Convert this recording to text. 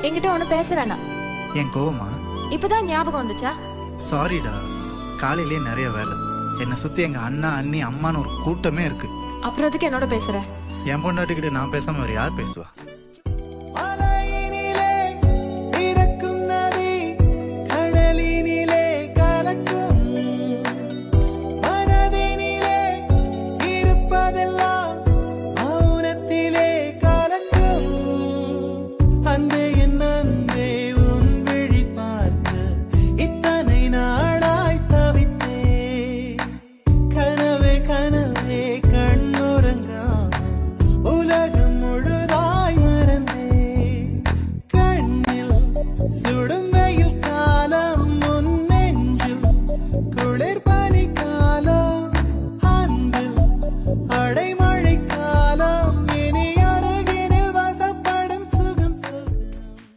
என்கிட்ட ஒண்ணு பேச வேணாம். என் கோவமா? இப்பதான் ஞாபகம் வந்துச்சா? சாரிடா, காலையிலேயே நிறைய வேலை. என்னை சுத்தி எங்க அண்ணா அண்ணி அம்மான்னு ஒரு கூட்டமே இருக்கு. அப்புறம் எதுக்கு என்னோட பேசுற? என் பொண்டாட்டிக்கிட்ட நான் பேசாம வேற யார் பேசுவா? அந்த என்ன